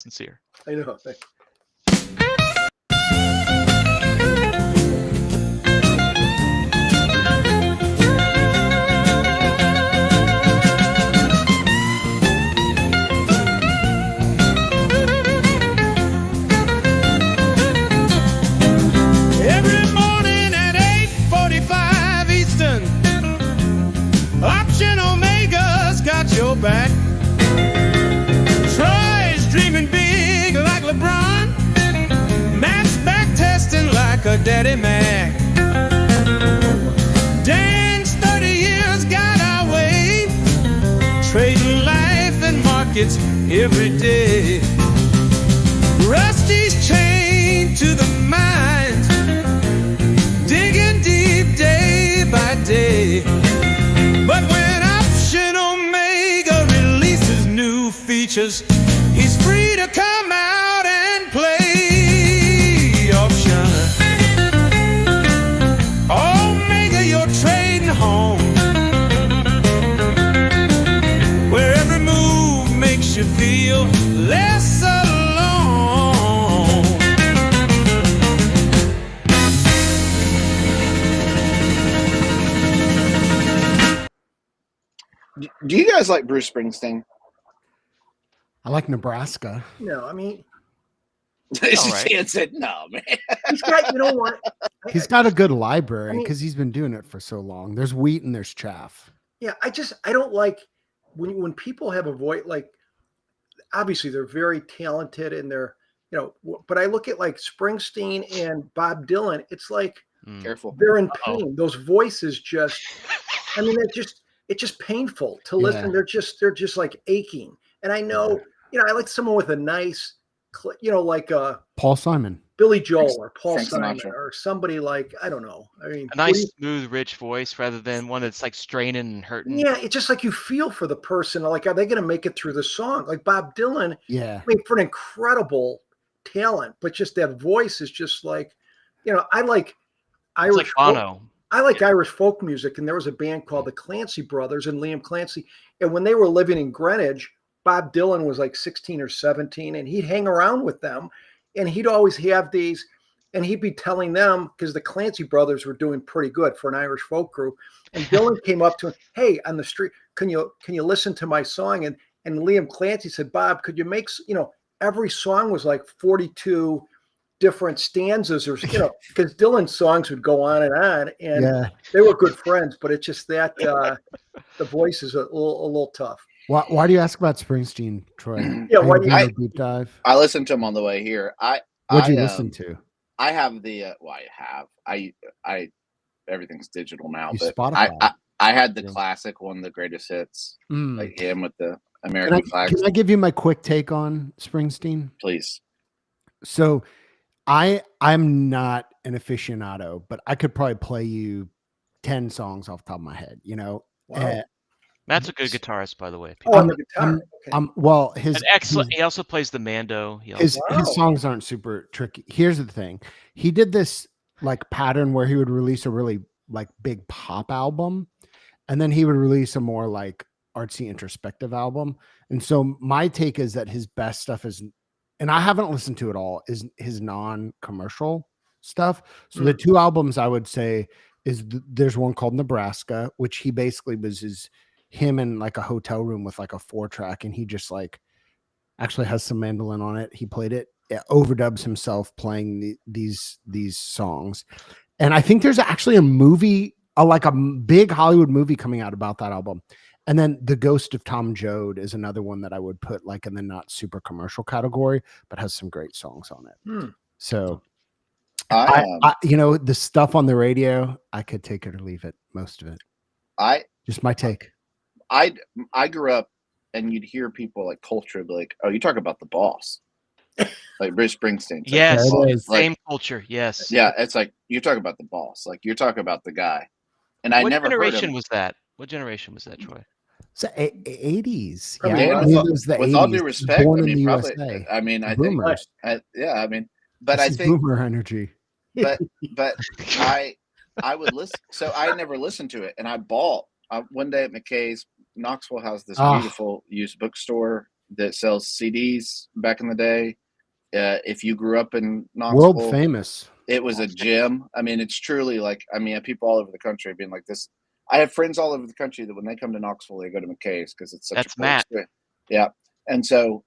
sincere. I know. Every morning at 8:45 Eastern, Option Omega's got your back. Troy's dreaming big like LeBron. Matt's backtesting like a daddy Mac. Dan's 30 years got our way, trading life and markets every day. Rusty's chained to the mines, digging deep day by day. But when Option Omega releases new features, he's free to come out and play. Option Omega, you're trading home, where every move makes you feel less alone. Do you guys like Bruce Springsteen? I like Nebraska. No, I mean, Stan said no, man. he's got, you know what? He's got a good library I mean- because he's been doing it for so long. There's wheat and there's chaff. Yeah, I don't like when people have a voice, like, obviously they're very talented and they're, you know, but I look at like Springsteen and Bob Dylan, it's like Careful. they're in pain. Those voices just, I mean, it's just painful to listen. Yeah. They're just like aching. And I know, you know, I like someone with a nice, you know, like Paul Simon. Billy Joel or Paul Frank Simon Sinatra. or somebody like, I don't know. I mean, A nice, smooth, rich voice rather than one that's like straining and hurting. yeah, it's just like you feel for the person. Like, are they going to make it through the song? Like Bob Dylan, Yeah. I mean, for an incredible talent, but just that voice is just like, you know, I like It's Irish. like Bono. I like Irish folk music, and there was a band called the Clancy Brothers and Liam Clancy. And when they were living in Greenwich, Bob Dylan was like 16 or 17, and he'd hang around with them, and he'd always have these, and he'd be telling them, because the Clancy Brothers were doing pretty good for an Irish folk group. And Dylan came up to him, hey, on the street, can you listen to my song? And Liam Clancy said, Bob, could you make, you know, every song was like 42 different stanzas, or, you know, because Dylan's songs would go on, and they were good friends, but it's just that the voice is a little tough. Why do you ask about Springsteen, Troy? Yeah, why do you- deep dive? I listened to him on the way here. What'd you listen to? I have the I everything's digital now, You but Spotify. I had the Yeah. classic one, the greatest hits, Mm. like him with the American flag. Can I give you my quick take on Springsteen? Please. So I'm not an aficionado, but I could probably play you 10 songs off the top of my head, you know. Wow. Matt's a good guitarist, by the way. Oh, on the guitar. Okay. Well, his And excellent. He also plays the mando. He also, his Wow. songs aren't super tricky. Here's the thing. He did this like pattern where he would release a really like big pop album, and then he would release a more like artsy introspective album. And so my take is that his best stuff is, and I haven't listened to it all, is his non-commercial stuff. So the two albums I would say is there's one called Nebraska, which he basically was him in like a hotel room with like a 4-track, and he just like actually has some mandolin on it. He played it, overdubs himself playing these songs. And I think there's actually a movie, like a big Hollywood movie coming out about that album. And then The Ghost of Tom Joad is another one that I would put like in the not super commercial category, but has some great songs on it. So I you know, the stuff on the radio, I could take it or leave it, most of it. Just my take. I grew up and you'd hear people like culture be like, oh, you talk about the boss. Like Bruce Springsteen. yes, There it is. same culture. Yes. Yeah, it's like you talk about the boss. Like you're talking about the guy. And I What never heard generation him. was that? What generation was that, Troy? So 80s. Probably Yeah, Dan, I mean, it was the with all 80s. due respect, Born I in mean, the probably. USA. I mean, I Boomers. think. Yeah, I mean, but This I is think, boomer energy. but I would listen. So I never listened to it, and I bought one day at McKay's. Knoxville has this beautiful used bookstore that sells CDs back in the day. If you grew up in World Knoxville, famous. it was a gym. I mean, it's truly like, I mean, people all over the country being like this. I have friends all over the country that when they come to Knoxville, they go to McKay's because it's such That's a cool Matt. experience. Yeah. And so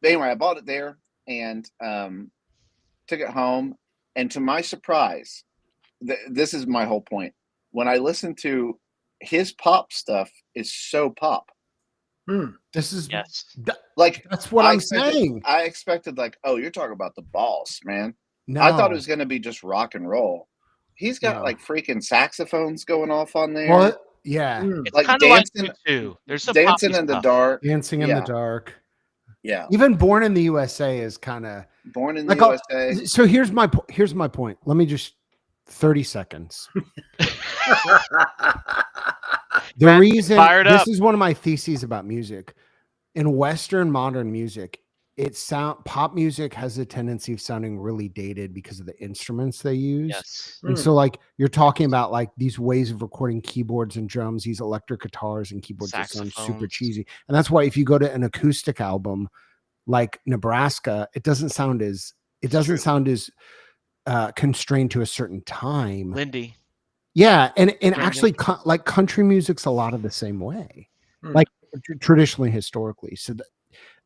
anyway, I bought it there and took it home. And to my surprise, this is my whole point. When I listen to his pop stuff is so pop. This is like, that's what I'm saying. I expected like, oh, you're talking about the boss, man. No. I thought it was going to be just rock and roll. He's got like freaking saxophones going off on there. What? Yeah. It's like kind dancing, of like too. There's some dancing poppy in the stuff. dark. Dancing in the dark. Yeah. Even Born in the USA is kind of Born in the like USA. So here's my point. Let me just 30 seconds. The reason this is one of my theses about music. In Western modern music, pop music has a tendency of sounding really dated because of the instruments they use. Yes. And so like you're talking about like these ways of recording keyboards and drums, these electric guitars and keyboards that sound super cheesy. And that's why if you go to an acoustic album like Nebraska, it doesn't sound as constrained to a certain time. Lindy. Yeah, and actually like country music's a lot of the same way. Like traditionally, historically. So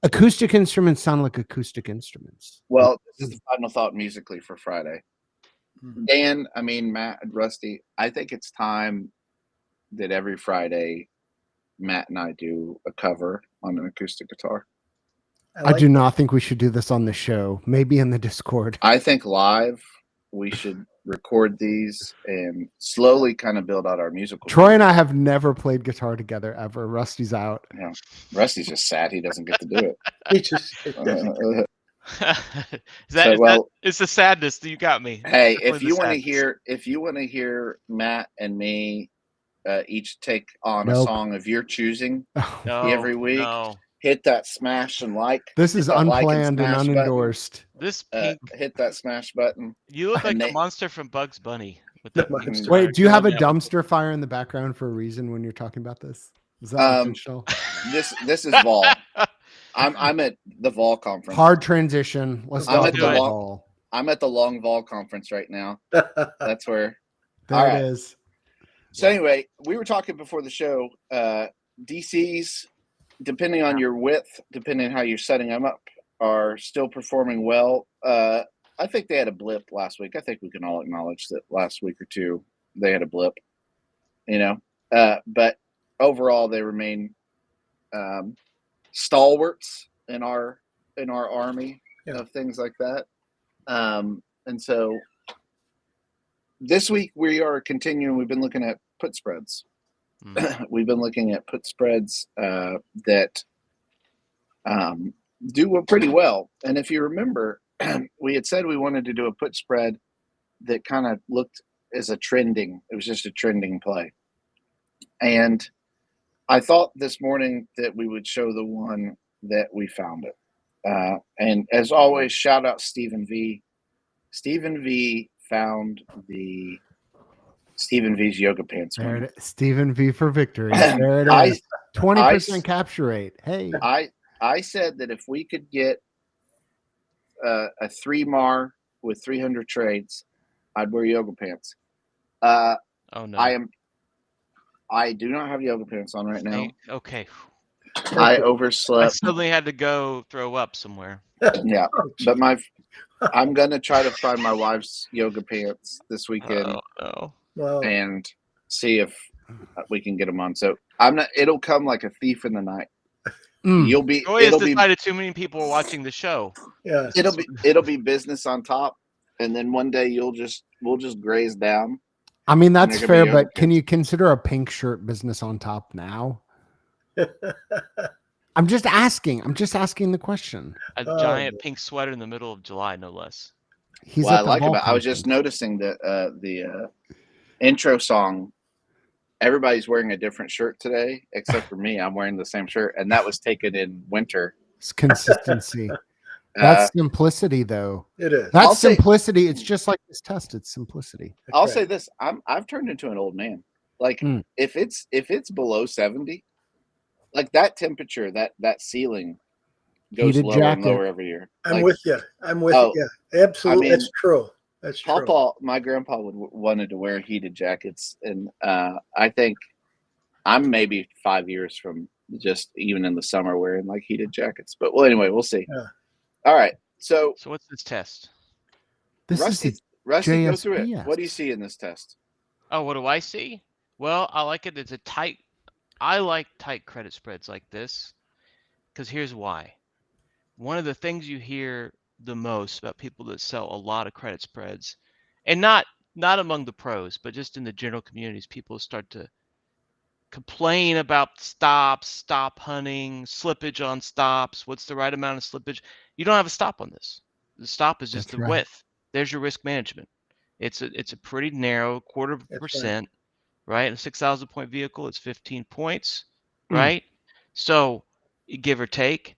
acoustic instruments sound like acoustic instruments. Well, this is the final thought musically for Friday. Dan, I mean, Matt and Rusty, I think it's time that every Friday Matt and I do a cover on an acoustic guitar. I do not think we should do this on the show. Maybe in the Discord. I think live we should record these and slowly kind of build out our musical. Troy and I have never played guitar together ever. Rusty's out. Yeah, Rusty's just sad he doesn't get to do it. He just it's the sadness that you got me. Hey, if you want to hear Matt and me each take on a song of your choosing every week, hit that smash and like. This is unplanned and unendorsed. This pink, hit that smash button. You look like the monster from Bugs Bunny. With the Wait, do you have a dumpster fire in the background for a reason when you're talking about this? Is that intentional? This is Vol. I'm at the Vol conference. Hard transition. Let's talk about Vol. I'm at the Long Vol conference right now. That's where. There it is. So anyway, we were talking before the show. DCs, depending on your width, depending on how you're setting them up, are still performing well. I think they had a blip last week. I think we can all acknowledge that last week or two they had a blip. But overall they remain stalwarts in our army of things like that. And so this week we are continuing. We've been looking at put spreads. We've been looking at put spreads that do pretty well. And if you remember, we had said we wanted to do a put spread that kind of looked as it was just a trending play. And I thought this morning that we would show the one that we found it. And as always, shout out Stephen V. Stephen V found the Stephen V's yoga pants. Stephen V for victory. There it is. 20% capture rate. Hey, I said that if we could get a 3 MAR with 300 trades, I'd wear yoga pants. Oh no! I do not have yoga pants on right now. Okay. I overslept. I suddenly had to go throw up somewhere. Yeah, but I'm gonna try to find my wife's yoga pants this weekend. And see if we can get them on. So it'll come like a thief in the night. Troy has decided too many people are watching the show. Yeah, it'll be business on top, and then one day we'll just graze down. I mean, that's fair, but can you consider a pink shirt business on top now? I'm just asking the question. A giant pink sweater in the middle of July, no less. I was just noticing that the intro song, everybody's wearing a different shirt today, except for me. I'm wearing the same shirt, and that was taken in winter. It's consistency. That's simplicity, though. It is. That's simplicity. It's just like this test. It's simplicity. I'll say this: I've turned into an old man. Like if it's below 70, like that temperature, that ceiling goes Heated lower and jacket. lower every year. I'm Like, with you. I'm with oh, you. Yeah, absolutely. I mean, That's true. That's true. Papa, my grandpa wanted to wear heated jackets, and I think I'm maybe 5 years from just even in the summer wearing like heated jackets. But well, anyway, we'll see. Yeah. All right, so what's this test? This Rusty, is Rusty, go through it. JSPS. What do you see in this test? Oh, what do I see? Well, I like it. It's a tight. I like tight credit spreads like this, because here's why. One of the things you hear the most about people that sell a lot of credit spreads, and not among the pros, but just in the general communities, people start to complain about stops, stop hunting, slippage on stops. What's the right amount of slippage? You don't have a stop on this. The stop is just That's the right. width. There's your risk management. It's a pretty narrow 0.25%, right? In a 6,000 point vehicle, it's 15 points, right? So give or take.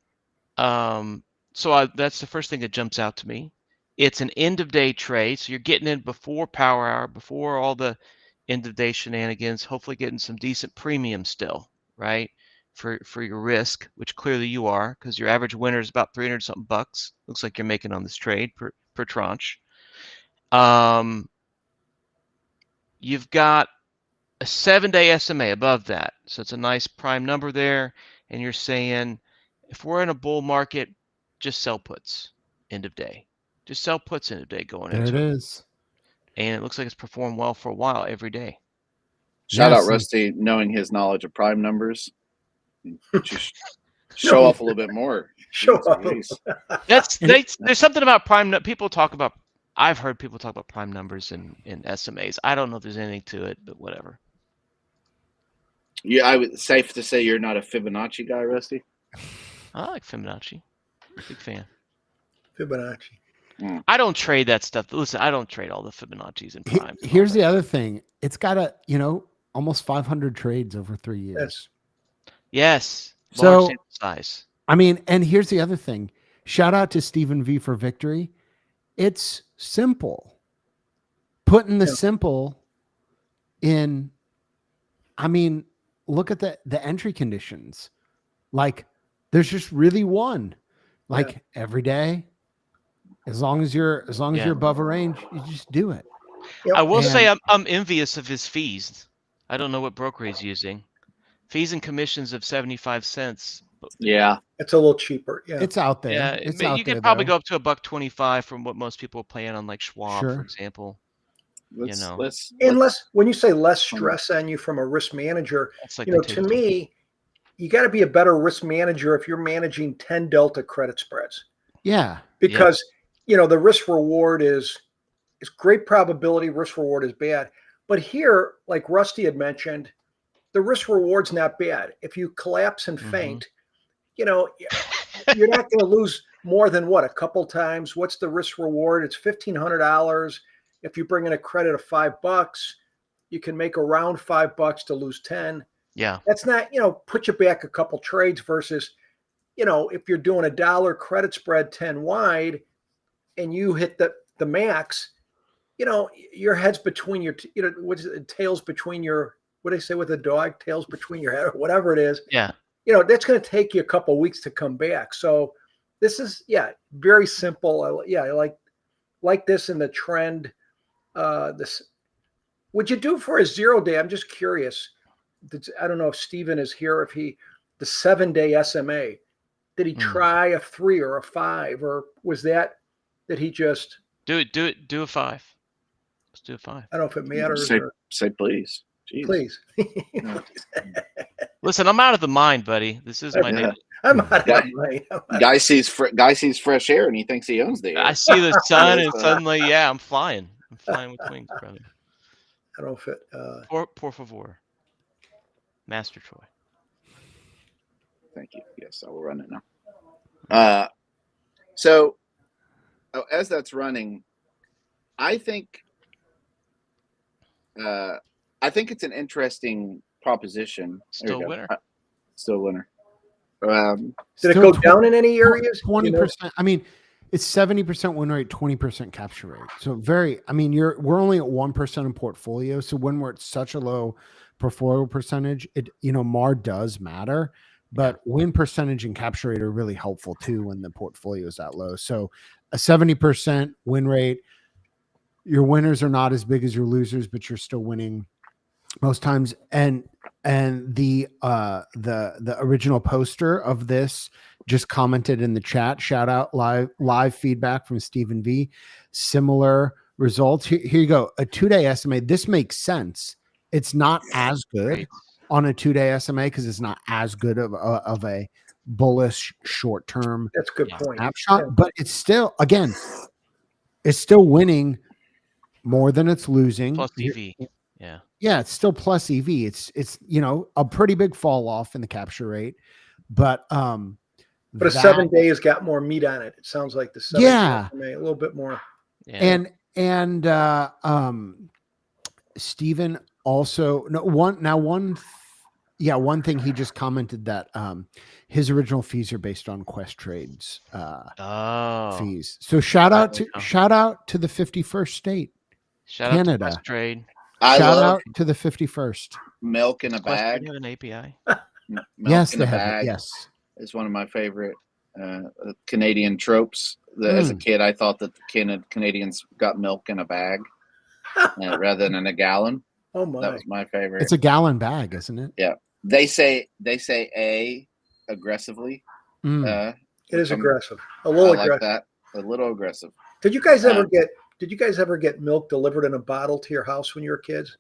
That's the first thing that jumps out to me. It's an end of day trade, so you're getting in before power hour, before all the end of day shenanigans, hopefully getting some decent premium still, right? For your risk, which clearly you are, because your average winner is about 300 something bucks. Looks like you're making on this trade per tranche. You've got a 7-day SMA above that, so it's a nice prime number there. And you're saying, if we're in a bull market, just sell puts end of day. Just sell puts end of day going There into it it. is. And it looks like it's performed well for a while every day. Shout out Yes. Rusty, knowing his knowledge of prime numbers. Just show up a little bit more. Show up. Jeez. There's something about prime. People talk about. I've heard people talk about prime numbers in SMAs. I don't know if there's anything to it, but whatever. Yeah, I would safe to say you're not a Fibonacci guy, Rusty. I like Fibonacci. Big fan. Fibonacci. I don't trade that stuff. Listen, I don't trade all the Fibonacci's and primes. Here's the other thing. It's got almost 500 trades over 3 years. Yes. So- Large sample size. I mean, and here's the other thing. Shout out to Stephen V for victory. It's simple. Putting the simple in, I mean, look at the entry conditions. Like, there's just really one. Like every day, as long as you're above a range, you just do it. Yep. I will And- say I'm envious of his fees. I don't know what broker he's using. Fees and commissions of 75 cents. Yeah. It's a little cheaper. Yeah. It's out there. Yeah, It's you out could there, probably though. go up to $1.25 from what most people are paying on like Schwab, Sure. for example. Let's, know. And when you say less stress on you from a risk manager, That's like to me, you got to be a better risk manager if you're managing 10 delta credit spreads, Yeah. because the risk reward is great probability, risk reward is bad. But here, like Rusty had mentioned, the risk reward's not bad. If you collapse and faint, you're not going to lose more than a couple times. What's the risk reward? It's $1,500. If you bring in a credit of $5, you can make around $5 to lose 10. Yeah. That's not, put you back a couple trades versus, if you're doing $1 credit spread 10 wide and you hit the max, your head's between your, what's it, tails between your, what do they say with a dog? Tails between your head or whatever it is. Yeah. That's going to take you a couple weeks to come back. So this is, very simple. I like this in the trend. This, would you do for a 0 day? I'm just curious. I don't know if Steven is here, the 7-day SMA, did he try a 3 or a 5, or was did he just do a 5? Let's do a 5. I don't know if it matters. Say please. Jeez. Please. Listen, I'm out of the mind, buddy. This is my name. I'm out of my Guy sees fresh air and he thinks he owns the air. I see the sun and suddenly, I'm flying. I'm flying with wings, brother. I don't know if it Por favor. Master Troy. Thank you. Yes, I will run it now. So as that's running, I think it's an interesting proposition. Still a winner. Still a winner. did it go down in any areas? 20%. I mean, it's 70% win rate, 20% capture rate. So we're only at 1% in portfolio. So when we're at such a low portfolio percentage, MAR does matter, but win percentage and capture rate are really helpful too when the portfolio is that low. So a 70% win rate, your winners are not as big as your losers, but you're still winning most times. And the original poster of this just commented in the chat. Shout out live feedback from Stephen V. Similar results. Here you go. A 2-day SMA. This makes sense. It's not as good on a 2-day SMA because it's not as good of a bullish short term. That's a good point. Snapshot, but it's still, again, it's still winning more than it's losing. Plus EV. Yeah. Yeah, it's still plus EV. It's a pretty big fall off in the capture rate, but a 7 days got more meat on it. It sounds like the 7 a little bit more. Yeah. And Stephen also one thing he just commented that his original fees are based on QuestTrade's fees. So shout out to the 51st state. Shout Canada. out to QuestTrade. Shout out to the 51st. Milk in a bag. Have an API. Yes, in a they have bag it. Yes. is one of my favorite Canadian tropes. As a kid, I thought that the Canadians got milk in a bag rather than in a gallon. Oh my! That was my favorite. It's a gallon bag, isn't it? Yeah. They say A aggressively. It is aggressive. A little aggressive. Like that. A little aggressive. Did you guys ever get milk delivered in a bottle to your house when you were kids?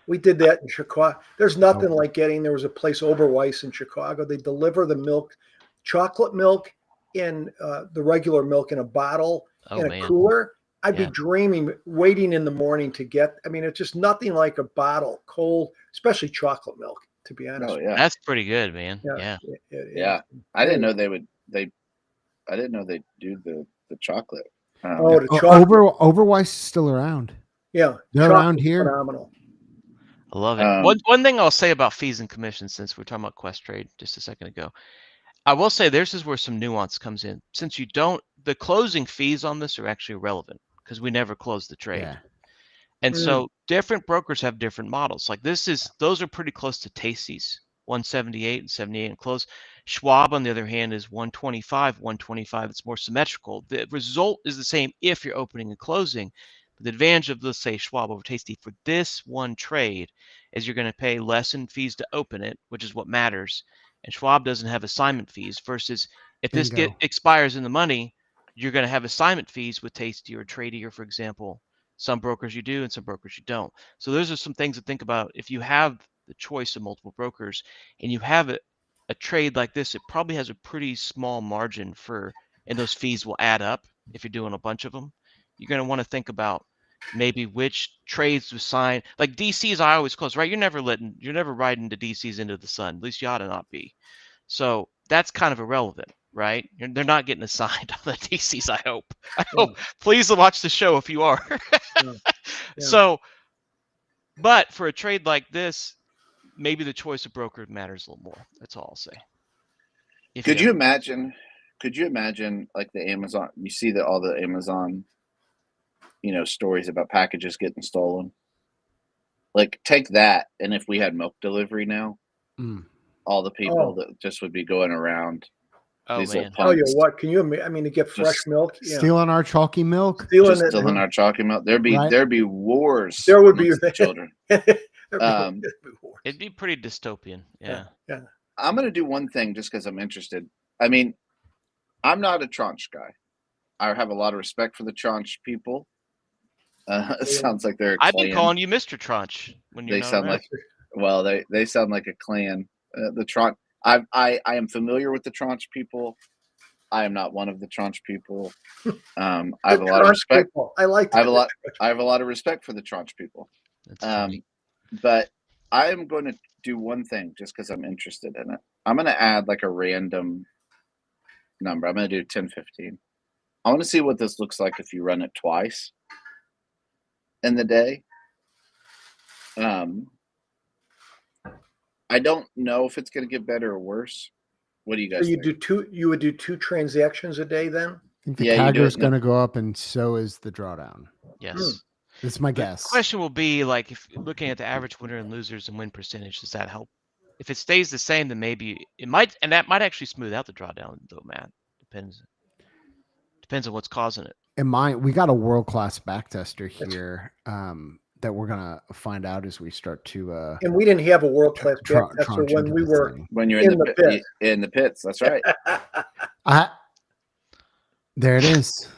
We did that in Chicago. There's nothing like there was a place, Oberweis in Chicago. They deliver the milk, chocolate milk, in the regular milk in a bottle in a cooler. I'd be dreaming, waiting in the morning to get. I mean, it's just nothing like a bottle, cold, especially chocolate milk. To be honest, that's pretty good, man. Yeah. I didn't know they would. I didn't know they do the chocolate. The chocolate. Oberweis is still around. Yeah, they're around here. Phenomenal. I love it. One thing I'll say about fees and commissions, since we're talking about QuestTrade just a second ago, I will say this is where some nuance comes in. Since the closing fees on this are actually irrelevant because we never close the trade. Yeah. And so different brokers have different models. Like those are pretty close to Tasty's, 178 and 78 and close. Schwab, on the other hand, is 125, 125. It's more symmetrical. The result is the same if you're opening and closing. But the advantage of, let's say, Schwab over Tasty for this one trade is you're going to pay less in fees to open it, which is what matters. And Schwab doesn't have assignment fees versus if this expires in the money, you're going to have assignment fees with Tasty or Tradier, for example. Some brokers you do and some brokers you don't. So those are some things to think about. If you have the choice of multiple brokers and you have a trade like this, it probably has a pretty small margin and those fees will add up if you're doing a bunch of them. You're going to want to think about maybe which trades to sign. Like DCs, I always close, right? You're never riding the DCs into the sun. At least you ought to not be. So that's kind of irrelevant, right? They're not getting assigned on the DCs, I hope. Please watch the show if you are. So, but for a trade like this, maybe the choice of broker matters a little more. That's all I'll say. Could you imagine like the Amazon, you see all the Amazon, stories about packages getting stolen. Like take that. And if we had milk delivery now, all the people that just would be going around. Tell you what, can you? I mean, to get fresh milk, stealing our chalky milk, stealing our chalky milk. There'd be wars. There would be children. It'd be pretty dystopian. Yeah. I'm gonna do one thing just because I'm interested. I mean, I'm not a tranche guy. I have a lot of respect for the tranche people. It sounds like they're. I've been calling you Mr. Tranche when you're. They sound like. Well, they sound like a clan. The tranche. I am familiar with the tranche people. I am not one of the tranche people. I have a lot of respect. People. I like. I have a lot of respect for the tranche people. But I am going to do one thing just because I'm interested in it. I'm going to add like a random number. I'm going to do 1015. I want to see what this looks like if you run it twice in the day. I don't know if it's going to get better or worse. What do you guys think? You would do 2 transactions a day then? I think the CAGR is going to go up and so is the drawdown. Yes. That's my guess. The question will be like, if looking at the average winner and losers and win percentage, does that help? If it stays the same, then maybe it might, and that might actually smooth out the drawdown though, Matt. Depends on what's causing it. And we got a world-class backtester here that we're gonna find out as we start to and we didn't have a world-class backtester tranche when into we this were thing. When you're in the pit. in the pits, that's right. There it is.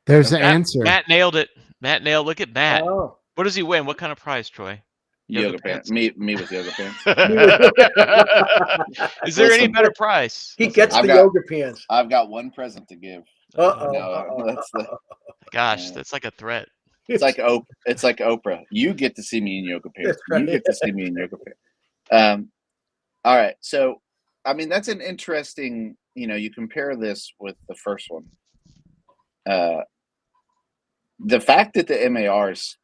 There's the answer. Matt nailed it. Look at Matt. Oh. What does he win? What kind of prize, Troy? Yoga pants. Me with yoga pants. Is there any better price? He gets the yoga pants. I've got one present to give. Gosh, that's like a threat. It's like Oprah. You get to see me in yoga pants. Right. You get to see me in yoga pants. All right. So, I mean, that's an interesting, you compare this with the first one. The fact that the MAR is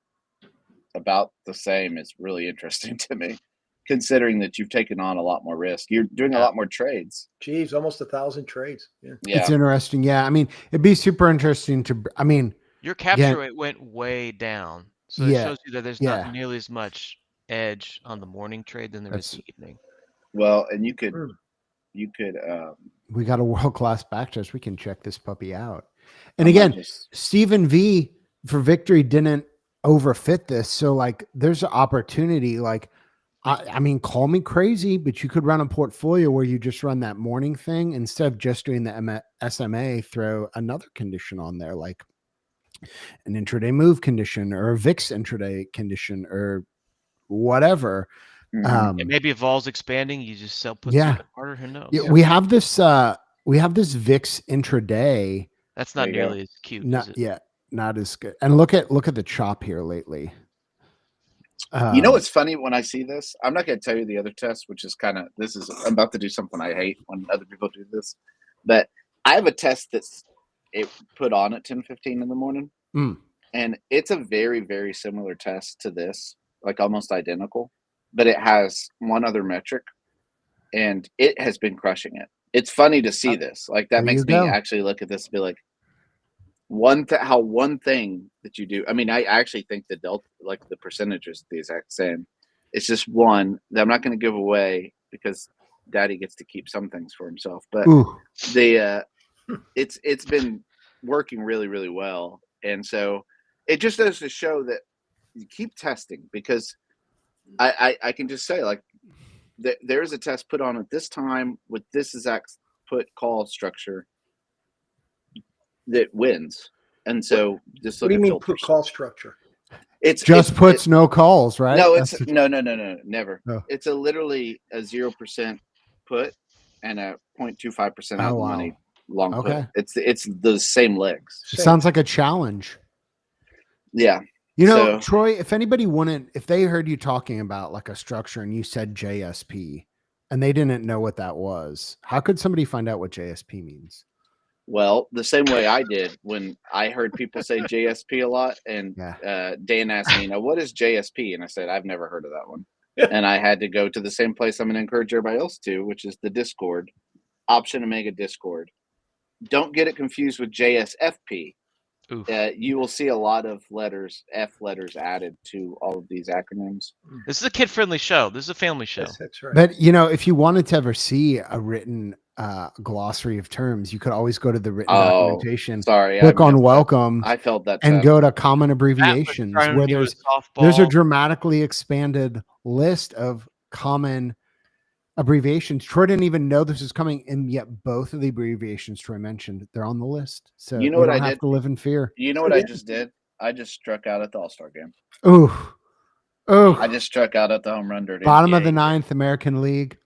about the same is really interesting to me, considering that you've taken on a lot more risk. You're doing a lot more trades. Geez, almost 1,000 trades. Yeah. It's interesting. Yeah. I mean, it'd be super interesting your capture rate went way down. So it shows you that there's not nearly as much edge on the morning trade than there is the evening. Well, and you could, we got a world-class backtest. We can check this puppy out. And again, Stephen V for victory didn't overfit this. So like there's an opportunity, like, I mean, call me crazy, but you could run a portfolio where you just run that morning thing instead of just doing the SMA, throw another condition on there, like an intraday move condition or a VIX intraday condition or whatever. And maybe if vol's expanding, you just sell puts harder. Who knows? Yeah, we have this VIX intraday. That's not nearly as cute. Not as good. And look at the chop here lately. What's funny when I see this? I'm not going to tell you the other test, which is I'm about to do something I hate when other people do this. But I have a test that's put on at 10:15 in the morning, and it's a very, very similar test to this, like almost identical. But it has one other metric, and it has been crushing it. It's funny to see this. Like that makes me actually look at this and be like, one thing that you do. I mean, I actually think the delta, like the percentage is the exact same. It's just one that I'm not going to give away because Daddy gets to keep some things for himself. But it's been working really, really well, and so it just goes to show that you keep testing, because I can just say, like, there's a test put on at this time with this exact put call structure that wins. And so just look. What do you mean filters. put call structure? It's puts, no calls, right? No, no, never. Oh. It's literally a 0% put and a 0.25% out money long put. It's the same legs. It sounds like a challenge. Yeah. Troy, if they heard you talking about like a structure and you said JSP and they didn't know what that was, how could somebody find out what JSP means? Well, the same way I did when I heard people say JSP a lot, and Dan asked me, what is JSP? And I said, I've never heard of that one. And I had to go to the same place I'm going to encourage everybody else to, which is the Discord, Option Omega Discord. Don't get it confused with JSFP. You will see a lot of F letters added to all of these acronyms. This is a kid-friendly show. This is a family show. That's right. But, if you wanted to ever see a written glossary of terms, you could always go to the written documentation. Click on welcome. I felt that. And go to common abbreviations where there's a dramatically expanded list of common abbreviations. Troy didn't even know this was coming, and yet both of the abbreviations Troy mentioned, they're on the list. So you know what I have did? To live in fear. You know what I just did? I just struck out at the All-Star game. Oh! I just struck out at the home run derby. Bottom of the ninth, American League.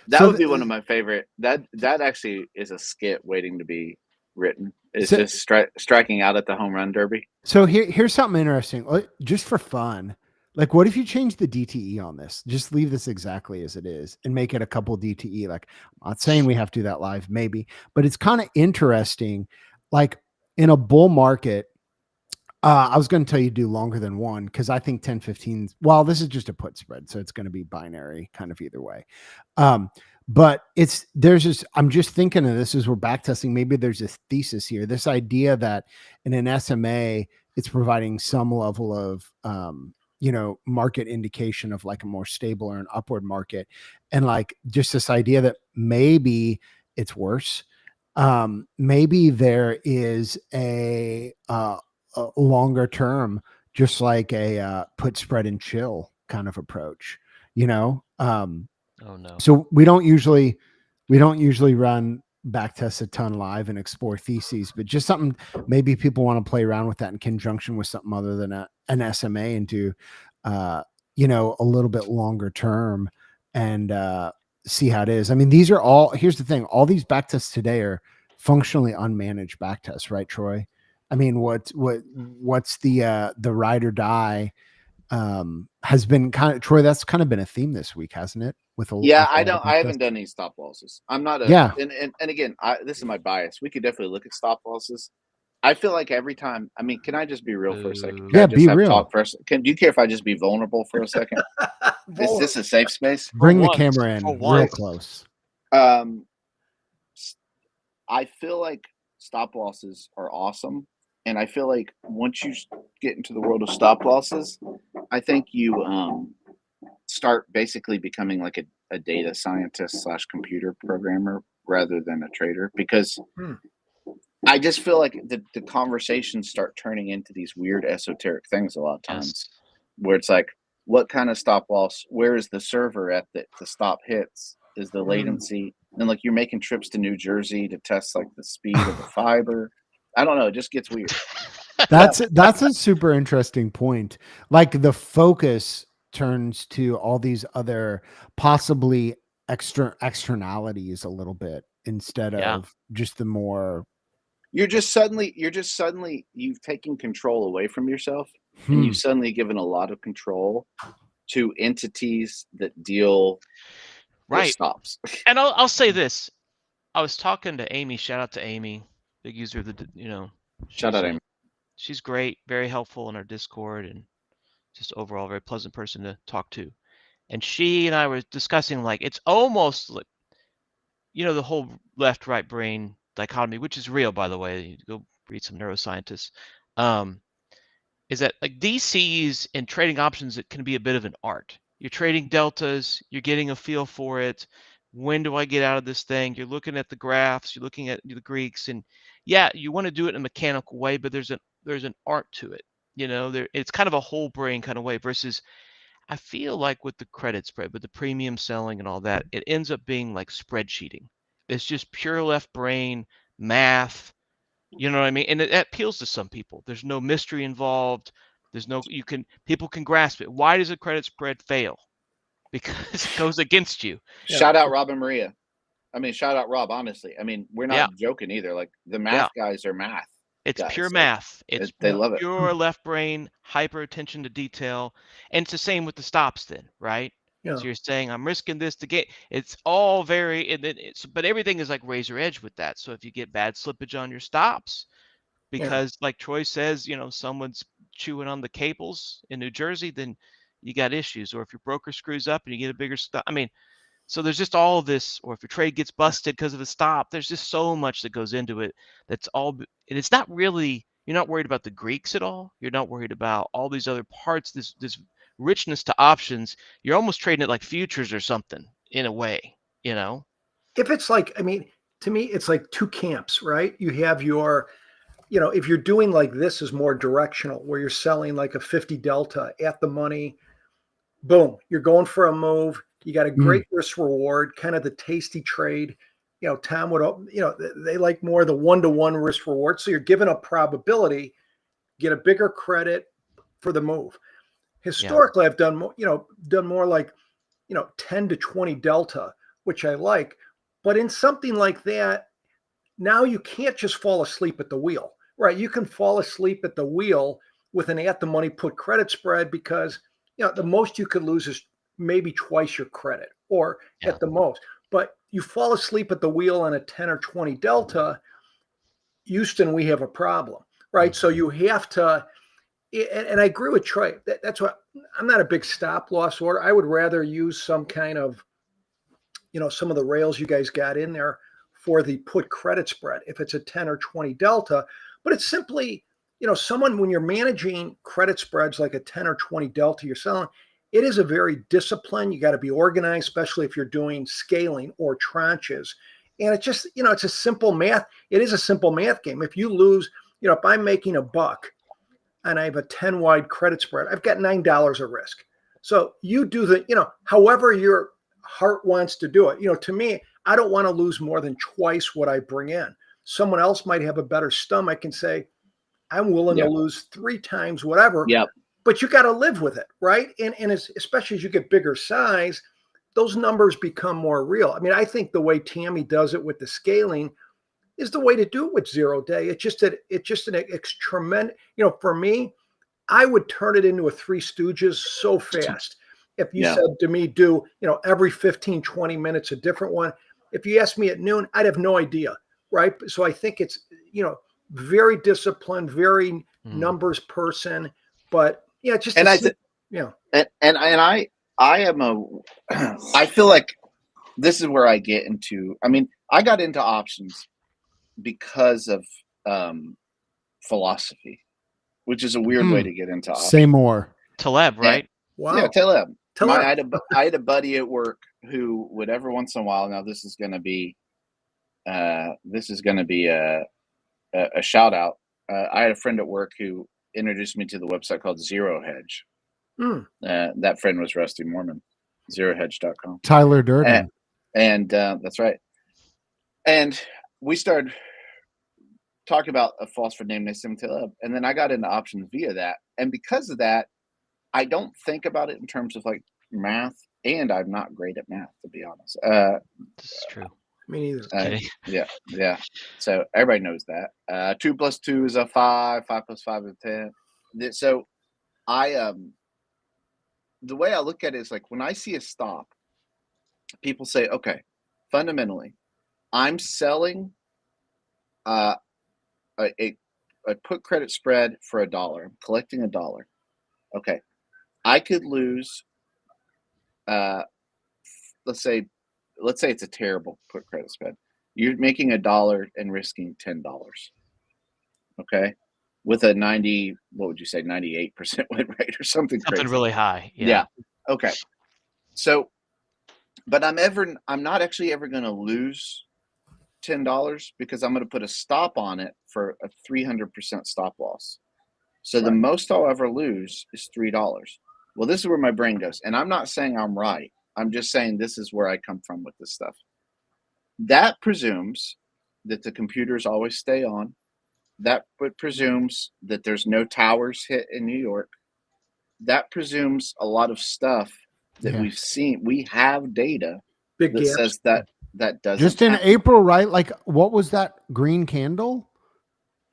That would be one of my favorite. That actually is a skit waiting to be written. It's just striking out at the home run derby. So here's something interesting, just for fun. Like, what if you change the DTE on this? Just leave this exactly as it is and make it a couple DTE. Like, I'm not saying we have to do that live, maybe, but it's kind of interesting. Like in a bull market, I was going to tell you do longer than one, because I think 10-15. Well, this is just a put spread, so it's going to be binary kind of either way. But I'm just thinking of this as we're backtesting. Maybe there's a thesis here. This idea that in an SMA, it's providing some level of market indication of like a more stable or an upward market. And like just this idea that maybe it's worse. Maybe there is a longer term, just like a put spread and chill kind of approach, Oh no. So we don't usually run backtest a ton live and explore theses, but just something maybe people want to play around with that in conjunction with something other than an SMA and do, a little bit longer term and see how it is. I mean, these are all, here's the thing, all these backtests today are functionally unmanaged backtests, right, Troy? I mean, what's the ride or die has been kind of, Troy, that's kind of been a theme this week, hasn't it? I haven't done any stop losses. I'm not and again, this is my bias. We could definitely look at stop losses. I feel like every time, I mean, can I just be real for a second? Yeah, be real. Talk first. Do you care if I just be vulnerable for a second? Is this a safe space? Bring the camera in real close. I feel like stop losses are awesome. And I feel like once you get into the world of stop losses, I think you start basically becoming like a data scientist / computer programmer rather than a trader, because I just feel like the conversations start turning into these weird esoteric things a lot of times, where it's like, what kind of stop loss? Where is the server at that the stop hits? Is the latency? And like you're making trips to New Jersey to test like the speed of the fiber. I don't know. It just gets weird. That's a super interesting point. Like the focus turns to all these other possibly externalities a little bit instead of just the more. You're just suddenly you've taken control away from yourself, and you've suddenly given a lot of control to entities that deal with stops. And I'll say this: I was talking to Amy. Shout out to Amy, big user of the Shout out Amy. She's great, very helpful in our Discord, and just overall very pleasant person to talk to. And she and I were discussing like it's almost like the whole left-right brain dichotomy, which is real, by the way. You go read some neuroscientists. Is that like DCs and trading options? It can be a bit of an art. You're trading deltas. You're getting a feel for it. When do I get out of this thing? You're looking at the graphs. You're looking at the Greeks, and you want to do it in a mechanical way, but there's an art to it. It's kind of a whole brain kind of way. Versus, I feel like with the credit spread, with the premium selling and all that, it ends up being like spreadsheeting. It's just pure left brain math. You know what I mean? And it appeals to some people. There's no mystery involved. People can grasp it. Why does a credit spread fail? Because it goes against you. Shout out Rob and Maria. I mean, shout out Rob, honestly. I mean, we're not joking either. Like the math guys are math. It's guys, pure math. It's they love it. Pure left brain, hyper attention to detail. And it's the same with the stops then, right? Yeah. So you're saying I'm risking this to get, it's all but everything is like razor edge with that. So if you get bad slippage on your stops, because like Troy says, someone's chewing on the cables in New Jersey, then you got issues. Or if your broker screws up and you get a bigger stop, I mean, so there's just all of this, or if your trade gets busted because of a stop, there's just so much that goes into it. That's all, and it's not really, you're not worried about the Greeks at all. You're not worried about all these other parts, this richness to options. You're almost trading it like futures or something in a way, If it's like, I mean, to me, it's like two camps, right? You have your, if you're doing like this is more directional, where you're selling like a 50 delta at the money, boom, you're going for a move. You got a great risk reward, kind of the tasty trade. Tom would, they like more the 1-to-1 risk reward. So you're giving up probability, get a bigger credit for the move. Historically, I've done more like, 10 to 20 delta, which I like. But in something like that, now you can't just fall asleep at the wheel, right? You can fall asleep at the wheel with an at the money put credit spread because, the most you could lose is maybe twice your credit or at the most. But you fall asleep at the wheel on a 10 or 20 delta, Houston, we have a problem, right? So you have to, and I agree with Troy. That's why I'm not a big stop loss order. I would rather use some kind of, some of the rails you guys got in there for the put credit spread if it's a 10 or 20 delta. But it's simply, someone, when you're managing credit spreads like a 10 or 20 delta you're selling, it is a very disciplined. You got to be organized, especially if you're doing scaling or tranches. And it's just, it's a simple math. It is a simple math game. If you lose, if I'm making $1 and I have a 10 wide credit spread, I've got $9 of risk. So you do however your heart wants to do it. To me, I don't want to lose more than twice what I bring in. Someone else might have a better stomach and say, I'm willing to lose 3 times whatever. Yep. But you got to live with it, right? And especially as you get bigger size, those numbers become more real. I mean, I think the way Tammy does it with the scaling is the way to do it with 0 day. It's just an tremendous, for me, I would turn it into a Three Stooges so fast. If you said to me, do, every 15, 20 minutes, a different one. If you asked me at noon, I'd have no idea, right? So I think it's, very disciplined, very numbers person, but just, and I feel like this is where I get into, I got into options because of philosophy, which is a weird way to get into options. Say more. Taleb, right? wow. Yeah, Taleb. I had a buddy at work who would every once in a while, now this is going to be a shout out. I had a friend at work who introduced me to the website called Zero Hedge. That friend was Rusty Mormon, zerohedge.com. Tyler Durden. And that's right. And we started talking about a philosopher named Nassim Taleb. And then I got into options via that. And because of that, I don't think about it in terms of like math. And I'm not great at math, to be honest. This is true. Me neither. Yeah. So everybody knows that. 2 + 2 is a 5. 5 + 5 is 10. So I the way I look at it is like when I see a stop, people say, okay, fundamentally, I'm selling a put credit spread for $1. I'm collecting $1. Okay, I could lose. Let's say it's a terrible put credit spread. You're making $1 and risking $10. Okay, with a 98% win rate or something crazy. Really high. Yeah. Okay. So, but I'm not actually ever going to lose $10 because I'm going to put a stop on it for a 300% stop loss. So the most I'll ever lose is $3. Well, this is where my brain goes. And I'm not saying I'm right. I'm just saying this is where I come from with this stuff. That presumes that the computers always stay on. That presumes that there's no towers hit in New York. That presumes a lot of stuff that we've seen. We have data that says that doesn't just in happen. April, right? Like, what was that green candle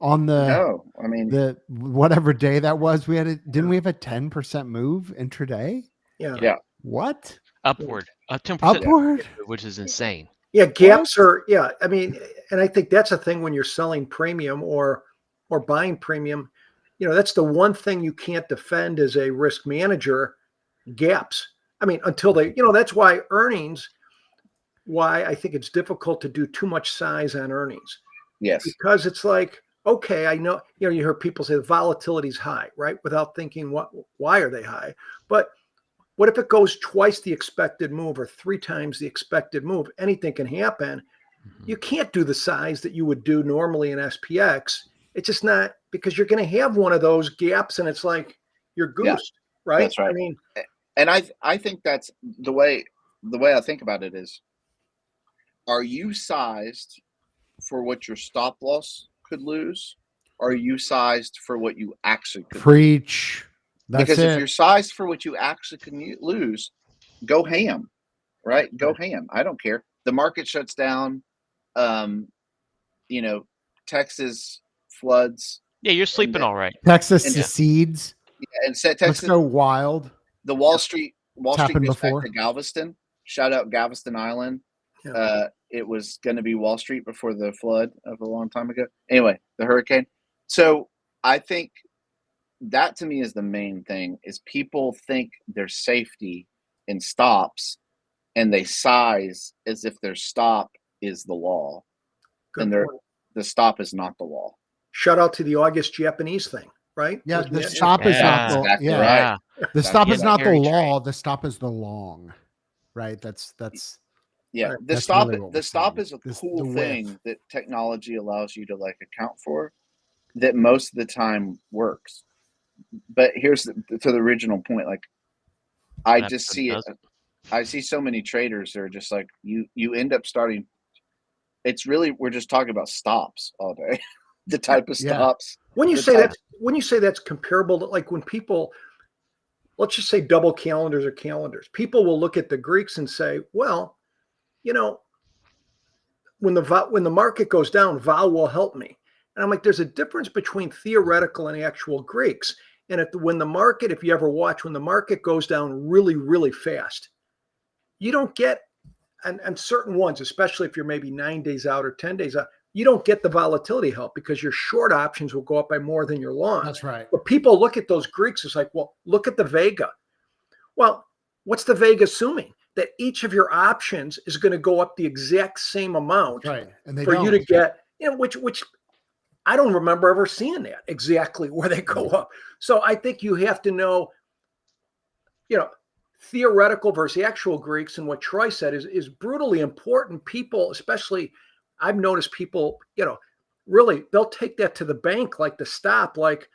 on the the whatever day that was? Didn't we have a 10% move intraday? Yeah. What? Upward. 10% Upward? Which is insane. Yeah, gaps are, and I think that's a thing when you're selling premium or buying premium, that's the one thing you can't defend as a risk manager, gaps. Until they, that's why I think it's difficult to do too much size on earnings. Yes. Because it's like, okay, I know, you hear people say the volatility is high, right? Without thinking why are they high? But what if it goes twice the expected move or 3 times the expected move? Anything can happen. You can't do the size that you would do normally in SPX. It's just not, because you're going to have one of those gaps and it's like you're goosed, right? That's right. And I think that's the way I think about it is, are you sized for what your stop loss could lose? Or are you sized for what you actually could Preach. Because if you're sized for what you actually can lose, go ham, right? Go ham. I don't care. The market shuts down. Texas floods. Yeah, you're sleeping all right. Texas secedes. Yeah, and Texas. Let's go wild. The Wall Street goes back before. to Galveston. Shout out Galveston Island. It was going to be Wall Street before the flood of a long time ago. Anyway, the hurricane. So I think that to me is the main thing, is people think there's safety in stops and they size as if their stop is the law. The stop is not the law. Shout out to the August Japanese thing, right? Yeah, Wasn't the that- stop is not the Exactly yeah. right. The stop is That's not the scary law. The stop is the long, right? That's Yeah, Right. the That's stop really what the we're stop saying. is a This- cool the width. thing that technology allows you to like account for that most of the time works. But here's to the original point. Like I That's just what see it. does I see so many traders that are just like you end up starting. It's really we're just talking about stops all day. The type of Yeah. stops. When you the say type- that's comparable to like when people, let's just say double calendars or calendars, people will look at the Greeks and say, well, you know, when the market goes down, Vol will help me. And I'm like, there's a difference between theoretical and actual Greeks. And when the market, if you ever watch, when the market goes down really, really fast, you don't get, and certain ones, especially if you're maybe 9 days out or 10 days out, you don't get the volatility help because your short options will go up by more than your long. That's right. But people look at those Greeks, it's like, well, look at the Vega. Well, what's the Vega assuming? That each of your options is going to go up the exact same amount Right. And they for don't. you to get, you know, which I don't remember ever seeing that exactly where they go up. So I think you have to know, you know, theoretical versus actual Greeks. And what Troy said is brutally important. People, especially, I've noticed people, you know, really, they'll take that to the bank, like the stop, like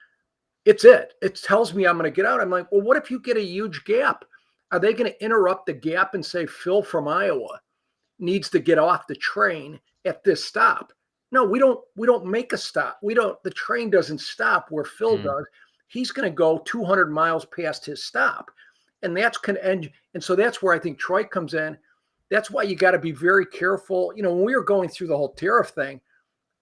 it's it. It tells me I'm going to get out. I'm like, well, what if you get a huge gap? Are they going to interrupt the gap and say Phil from Iowa needs to get off the train at this stop? No, we don't make a stop. The train doesn't stop where Phil does. He's going to go 200 miles past his stop. And that's going to end. And so that's where I think Troy comes in. That's why you got to be very careful. You know, when we were going through the whole tariff thing,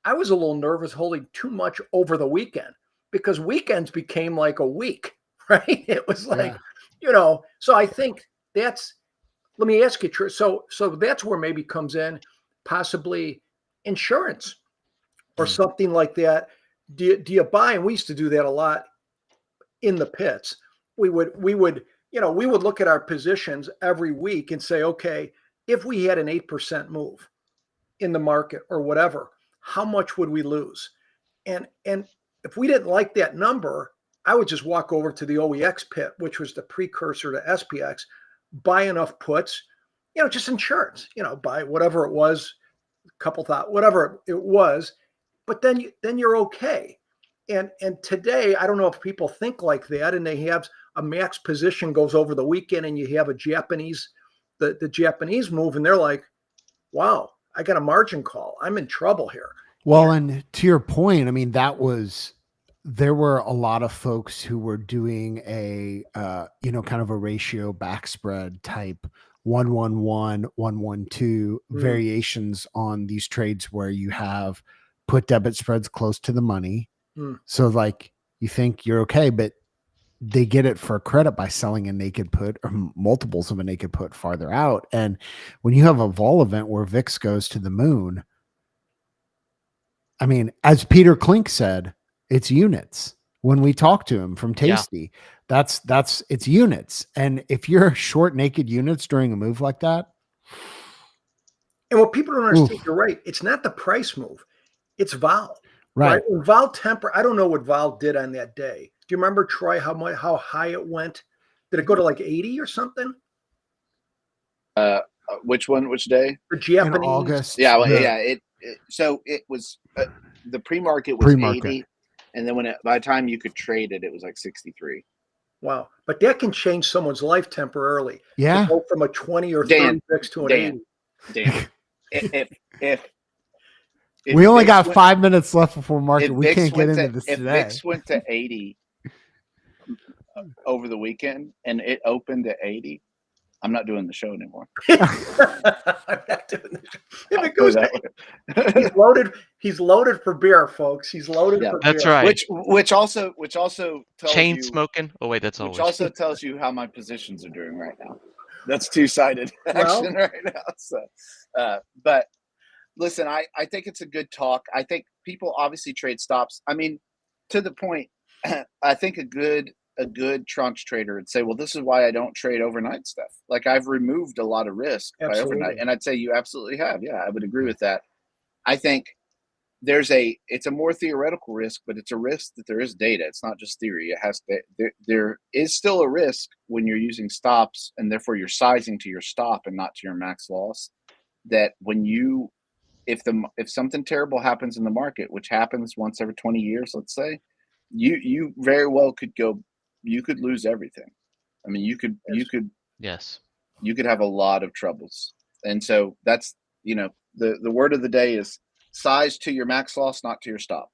I was a little nervous holding too much over the weekend because weekends became like a week, right? It was like, you know, so I think let me ask you, Troy. So that's where maybe comes in possibly insurance or something like that. Do you buy? And we used to do that a lot in the pits. We would, you know, we would look at our positions every week and say, okay, if we had an 8% move in the market or whatever, how much would we lose? And if we didn't like that number, I would just walk over to the OEX pit, which was the precursor to SPX, buy enough puts, you know, just insurance, you know, buy whatever it was, whatever it was, but then you're okay. And today, I don't know if people think like that, and they have a max position goes over the weekend, and you have a Japanese, the Japanese move, and they're like, wow, I got a margin call. I'm in trouble here. Well, and to your point, I mean, there were a lot of folks who were doing a, you know, kind of a ratio back spread type 1-1-1, 1-1-2 variations on these trades where you have put debit spreads close to the money. So like you think you're okay, but they get it for credit by selling a naked put or multiples of a naked put farther out. And when you have a vol event where VIX goes to the moon, I mean, as Peter Klink said, it's units. When we talk to him from Tasty, that's it's units. And if you're short naked units during a move like that. And what people don't understand, you're right. It's not the price move. It's vol. Right. When vol temper, I don't know what vol did on that day. Do you remember, Troy, how high it went? Did it go to like 80 or something? Which one? Which day? For Japanese. In August. Yeah, well, yeah. So it was the pre-market was 80, and then by the time you could trade it, it was like 63. Wow, but that can change someone's life temporarily. Yeah, to go from a 20 or 36 to an 80. Dan, if we only got 5 minutes left before market, we can't get into this if today. If VIX went to 80 over the weekend and it opened at 80, I'm not doing the show anymore. I'm not doing the show. If it goes to, he's loaded for beer, folks. He's loaded for beer. That's right. Which also tells chain you, smoking. Oh wait, that's always. Which also tells you how my positions are doing right now. That's two-sided action right now. So, but listen, I think it's a good talk. I think people obviously trade stops. I mean, to the point, I think a good tranche trader would say, well, this is why I don't trade overnight stuff. Like I've removed a lot of risk by overnight. And I'd say you absolutely have. Yeah, I would agree with that. I think it's a more theoretical risk, but it's a risk that there is data. It's not just theory. It has there is still a risk when you're using stops, and therefore you're sizing to your stop and not to your max loss. That when if something terrible happens in the market, which happens once every 20 years, let's say, you very well could lose everything. I mean, you could have a lot of troubles. And so that's, the word of the day is size to your max loss, not to your stop.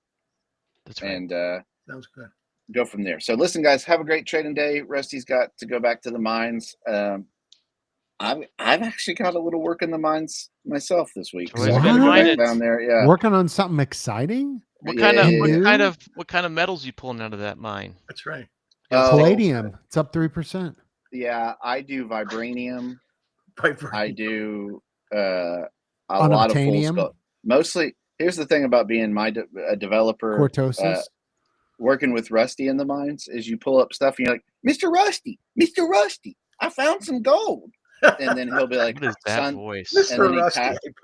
That's right. And Sounds good. go from there. So listen, guys, have a great trading day. Rusty's got to go back to the mines. I've actually got a little work in the mines myself this week. Troy's So I gotta go back down there. Yeah. Working on something exciting? What kind of metals you pulling out of that mine? That's right. Palladium. It's up 3%. Yeah, I do vibranium. I do a Unobtainium. lot of full scope. Mostly, here's the thing about being a developer. Cortosis. Working with Rusty in the mines is you pull up stuff and you're like, Mr. Rusty, I found some gold. And then he'll be like, what is that son, voice? And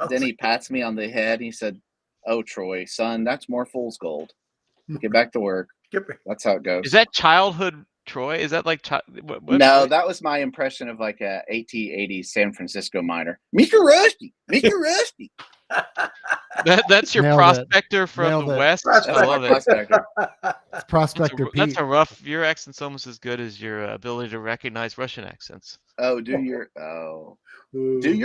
then he pats me on the head and he said, oh, Troy, son, that's more fool's gold. Get back to work. That's how it goes. Is that childhood Troy? Is that like no, that was my impression of like a 80s San Francisco miner. Mr. Rusty. That's your Nailed prospector it. from Nailed the it. West. That's I love my it. prospector. It's Prospector Pete. That's a rough. Your accent's almost as good as your ability to recognize Russian accents. Oh, do your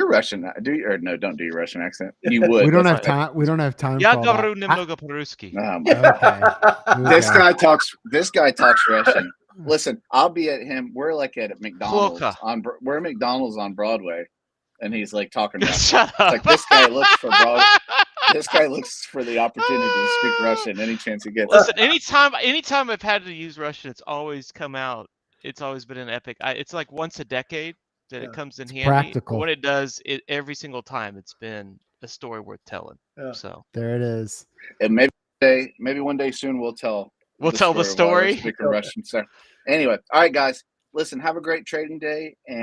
Russian? Don't do your Russian accent. You would. We don't have time. We don't have time. Я for all that. говорю немного по-русски. This guy talks Russian. Listen, I'll be at him. We're like at McDonald's we're at McDonald's on Broadway, and he's like talking Russian. Shut up. It's like this guy looks for Broadway. This guy looks for the opportunity to speak Russian any chance he gets. Listen, anytime I've had to use Russian, it's always come out. It's always been an epic. It's like once a decade that it comes in handy. Practical. What it does, every single time, it's been a story worth telling. Yeah. So there it is. And maybe one day soon we'll tell the story. Speaking Russian. So anyway, all right, guys. Listen, have a great trading day. And